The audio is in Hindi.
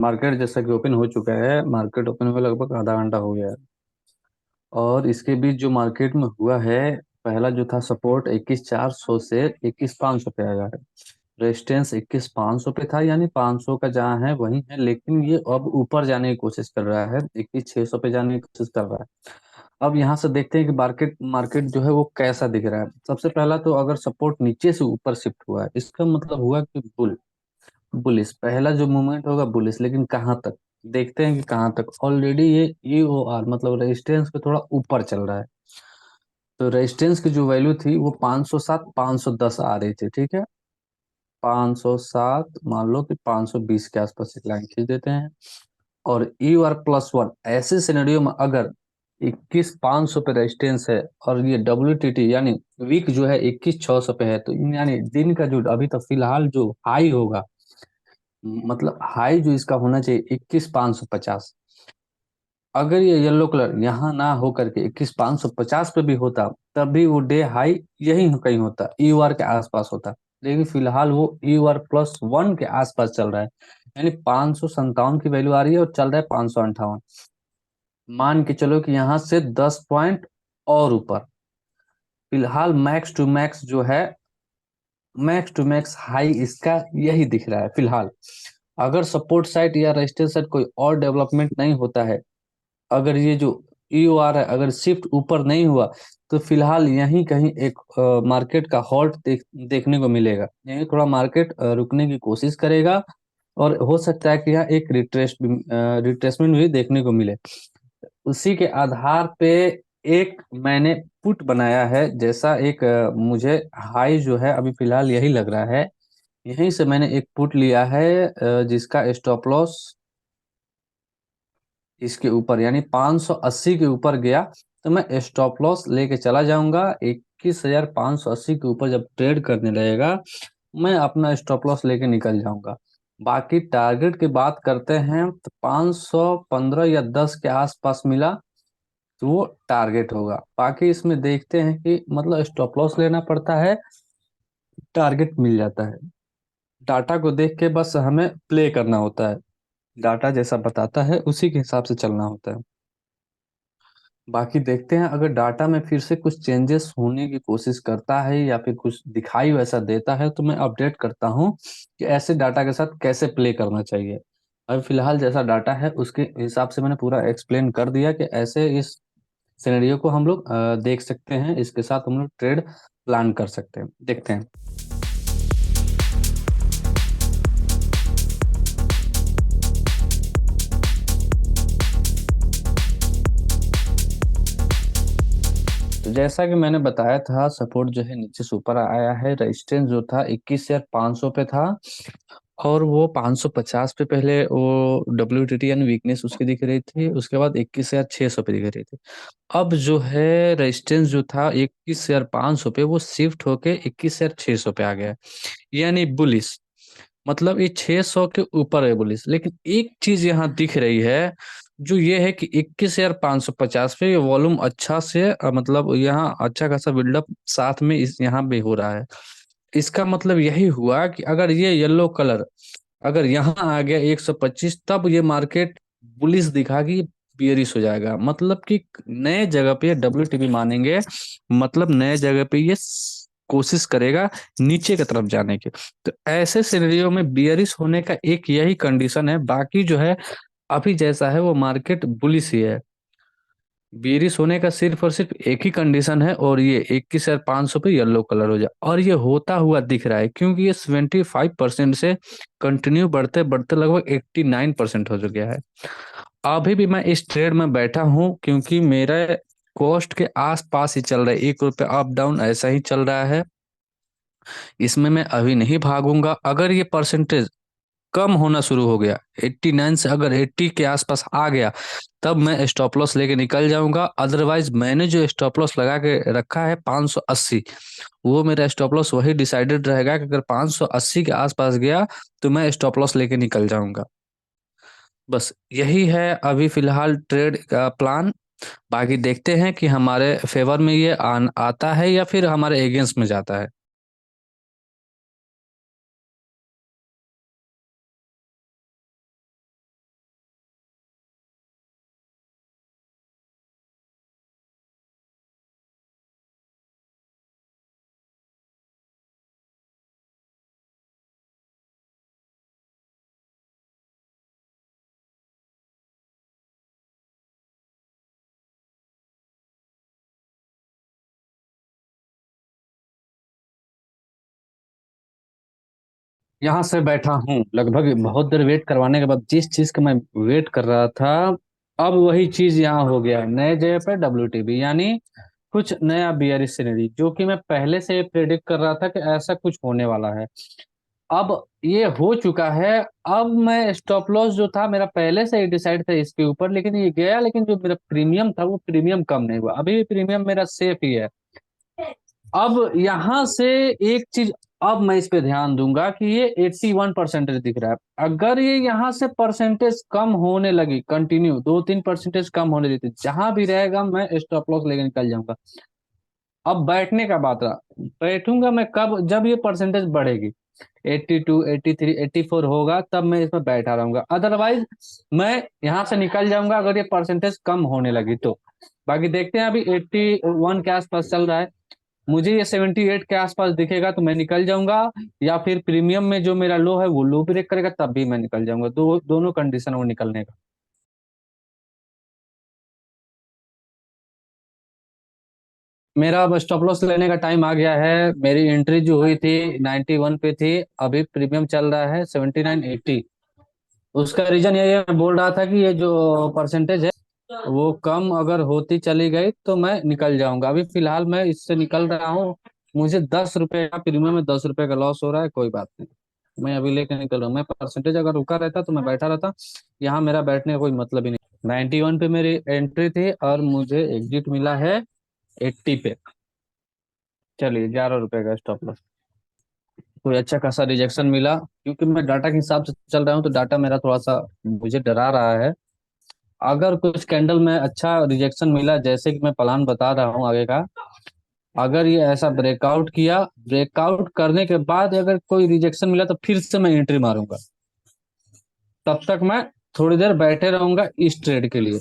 मार्केट जैसा कि ओपन हो चुका है। मार्केट ओपन हुए लगभग आधा घंटा हो गया है। और इसके बीच जो मार्केट में हुआ है, पहला जो था सपोर्ट 21,400 से 21,500 पे आया है। रेजिस्टेंस 21,500 पे था, यानी 500 का जहाँ है वहीं है, लेकिन ये अब ऊपर जाने की कोशिश कर रहा है, 21,600 पे जाने की कोशिश कर रहा है। अब यहाँ से देखते हैं कि मार्केट मार्केट जो है वो कैसा दिख रहा है। सबसे पहला तो अगर सपोर्ट नीचे से ऊपर शिफ्ट हुआ है, इसका मतलब हुआ कि बुलिस पहला जो मूवमेंट होगा बुलिस, लेकिन कहाँ तक, देखते हैं कि कहाँ तक। ऑलरेडी ये EOR मतलब रेजिस्टेंस पे थोड़ा ऊपर चल रहा है। तो रेजिस्टेंस की जो वैल्यू थी वो 507 510 आ रही थी, ठीक है। 507 मान लो कि 520 के आसपास एक लाइन खींच देते हैं। और EOR+1 ऐसे सिनेरियो में अगर 21,500 पे रेजिस्टेंस है और ये WTT यानी वीक जो है 21,600 पे है, तो यानी दिन का जो अभी तक फिलहाल जो हाई होगा, मतलब हाई जो इसका होना चाहिए 21,550। अगर ये येलो कलर यहाँ ना हो करके 21,550 पे भी होता, तब भी वो डे हाई यही कहीं होता, EOR के आसपास होता। लेकिन फिलहाल वो EOR+1 के आसपास चल रहा है, यानी 557 की वैल्यू आ रही है और चल रहा है 558। मान के चलो कि यहाँ से 10 पॉइंट और ऊपर फिलहाल मैक्स टू मैक्स हाई इसका यही दिख रहा है फिलहाल। अगर सपोर्ट साइट या रेजिस्टेंस साइट कोई और डेवलपमेंट नहीं होता है, अगर ये जो EOR है अगर शिफ्ट ऊपर नहीं हुआ, तो फिलहाल यहीं कहीं एक मार्केट का हॉल्ट देखने को मिलेगा। यहीं थोड़ा मार्केट रुकने की कोशिश करेगा, और हो सकता है कि यहाँ एक रिट्रेसमेंट भी देखने को मिले। उसी के आधार पे एक मैंने पुट बनाया है, जैसा एक मुझे हाई जो है अभी फिलहाल यही लग रहा है। यहीं से मैंने एक पुट लिया है, जिसका स्टॉप लॉस इसके ऊपर यानी 580 के ऊपर गया, तो मैं स्टॉप लॉस लेके चला जाऊंगा। 21,580 के ऊपर जब ट्रेड करने लगेगा, मैं अपना स्टॉप लॉस लेके निकल जाऊंगा। बाकी टारगेट की बात करते हैं तो 515 या 10 के आसपास मिला तो वो टारगेट होगा। बाकी इसमें देखते हैं कि मतलब स्टॉप लॉस लेना पड़ता है, टारगेट मिल जाता है। डाटा को देख के बस हमें प्ले करना होता है, डाटा जैसा बताता है उसी के हिसाब से चलना होता है। बाकी देखते हैं, अगर डाटा में फिर से कुछ चेंजेस होने की कोशिश करता है या फिर कुछ दिखाई वैसा देता है, तो मैं अपडेट करता हूँ कि ऐसे डाटा के साथ कैसे प्ले करना चाहिए। अभी फिलहाल जैसा डाटा है उसके हिसाब से मैंने पूरा एक्सप्लेन कर दिया कि ऐसे इस सिनेरियो को हम लोग देख सकते हैं, इसके साथ हम लोग ट्रेड प्लान कर सकते हैं। देखते हैं। तो जैसा कि मैंने बताया था, सपोर्ट जो है नीचे से ऊपर आया है। रेजिस्टेंस जो था 21,500 पे था, और वो 550 पे पहले वो WTT यानी वीकनेस उसकी दिख रही थी, उसके बाद 21,600 पे दिख रही थी। अब जो है रेजिस्टेंस जो था 21,500 पे, वो शिफ्ट होके 21,600 पे आ गया है, यानी बुलिस। मतलब ये 600 के ऊपर है बुलिस। लेकिन एक चीज यहाँ दिख रही है, जो ये है कि 21,550 पे ये वॉल्यूम अच्छा से मतलब यहाँ अच्छा खासा बिल्डअप साथ में इस यहाँ भी हो रहा है। इसका मतलब यही हुआ कि अगर ये येलो कलर अगर यहाँ आ गया 125, तब ये मार्केट बुलिश दिखा कि बियरिश हो जाएगा। मतलब कि नए जगह पे WTP मानेंगे, मतलब नए जगह पे ये कोशिश करेगा नीचे की तरफ जाने की। तो ऐसे सिनेरियो में बियरिश होने का एक यही कंडीशन है, बाकी जो है अभी जैसा है वो मार्केट बुलिश ही है। बेरिश होने का सिर्फ और सिर्फ एक ही कंडीशन है, और ये 21,500 पे येलो कलर हो जाए, और ये होता हुआ दिख रहा है, क्योंकि ये 75% से कंटिन्यू बढ़ते बढ़ते लगभग 89% हो चुका है। अभी भी मैं इस ट्रेड में बैठा हूँ, क्योंकि मेरा कॉस्ट के आसपास ही चल रहा है, 1 रुपये अप डाउन ऐसा ही चल रहा है। इसमें मैं अभी नहीं भागूंगा। अगर ये परसेंटेज कम होना शुरू हो गया, 89 से अगर 80 के आसपास आ गया, तब मैं स्टॉप लॉस लेके निकल जाऊंगा। अदरवाइज मैंने जो स्टॉप लॉस लगा के रखा है 580, वो मेरा स्टॉप लॉस वही डिसाइडेड रहेगा कि अगर 580 के आसपास गया, तो मैं स्टॉप लॉस लेके निकल जाऊंगा। बस यही है अभी फिलहाल ट्रेड का प्लान। बाकी देखते हैं कि हमारे फेवर में ये आता है या फिर हमारे अगेंस्ट में जाता है। यहाँ से बैठा हूँ लगभग बहुत देर वेट करवाने के बाद, जिस चीज का मैं वेट कर रहा था, अब वही चीज यहाँ हो गया है। नए जगह पे WTB, यानी कुछ नया बियरिश सिनेरी, जो कि मैं पहले से प्रेडिक्ट कर रहा था कि ऐसा कुछ होने वाला है। अब ये हो चुका है। अब मैं स्टॉप लॉस जो था मेरा पहले से ही डिसाइड था इसके ऊपर, लेकिन ये गया, लेकिन जो मेरा प्रीमियम था वो प्रीमियम कम नहीं हुआ, अभी भी प्रीमियम मेरा सेफ ही है। अब यहां से एक चीज, अब मैं इस पे ध्यान दूंगा कि ये 81% दिख रहा है। अगर ये यहाँ से परसेंटेज कम होने लगी, कंटिन्यू 2-3% कम होने देती, जहां भी रहेगा मैं स्टॉप लॉस लेके निकल जाऊंगा। अब बैठने का बात रहा, बैठूंगा मैं कब, जब ये परसेंटेज बढ़ेगी। 82, 83, 84 होगा तब मैं इसमें बैठा रहूंगा, अदरवाइज मैं यहाँ से निकल जाऊंगा अगर ये परसेंटेज कम होने लगी तो। बाकी देखते हैं, अभी 81 के आसपास चल रहा है। मुझे ये 78 के आसपास दिखेगा तो मैं निकल जाऊंगा, या फिर प्रीमियम में जो मेरा लो है वो लो ब्रेक करेगा तब भी मैं निकल जाऊंगा। दोनों कंडीशन वो निकलने का। मेरा अब स्टॉप लॉस लेने का टाइम आ गया है। मेरी एंट्री जो हुई थी 91 पे थी, अभी प्रीमियम चल रहा है 79-80। उसका रीजन यही है, मैं बोल रहा था कि ये जो परसेंटेज है वो कम अगर होती चली गई तो मैं निकल जाऊंगा। अभी फिलहाल मैं इससे निकल रहा हूँ। मुझे 10 रुपए का प्रीमियम में 10 रुपए का लॉस हो रहा है, कोई बात नहीं, मैं अभी लेके निकल रहा हूँ। मैं परसेंटेज अगर रुका रहता तो मैं बैठा रहता, यहाँ मेरा बैठने का कोई मतलब ही नहीं। 91 पे मेरी एंट्री थी और मुझे एग्जिट मिला है 80 पे। चलिए, 11 रुपए का स्टॉप लॉस। कोई अच्छा खासा रिजेक्शन मिला, क्योंकि मैं डाटा के हिसाब से चल रहा हूँ तो डाटा मेरा थोड़ा सा मुझे डरा रहा है। अगर कुछ कैंडल में अच्छा रिजेक्शन मिला, जैसे कि मैं प्लान बता रहा हूँ आगे का, अगर ये ऐसा ब्रेकआउट किया, ब्रेकआउट करने के बाद अगर कोई रिजेक्शन मिला तो फिर से मैं एंट्री मारूंगा। तब तक मैं थोड़ी देर बैठे रहूंगा इस ट्रेड के लिए।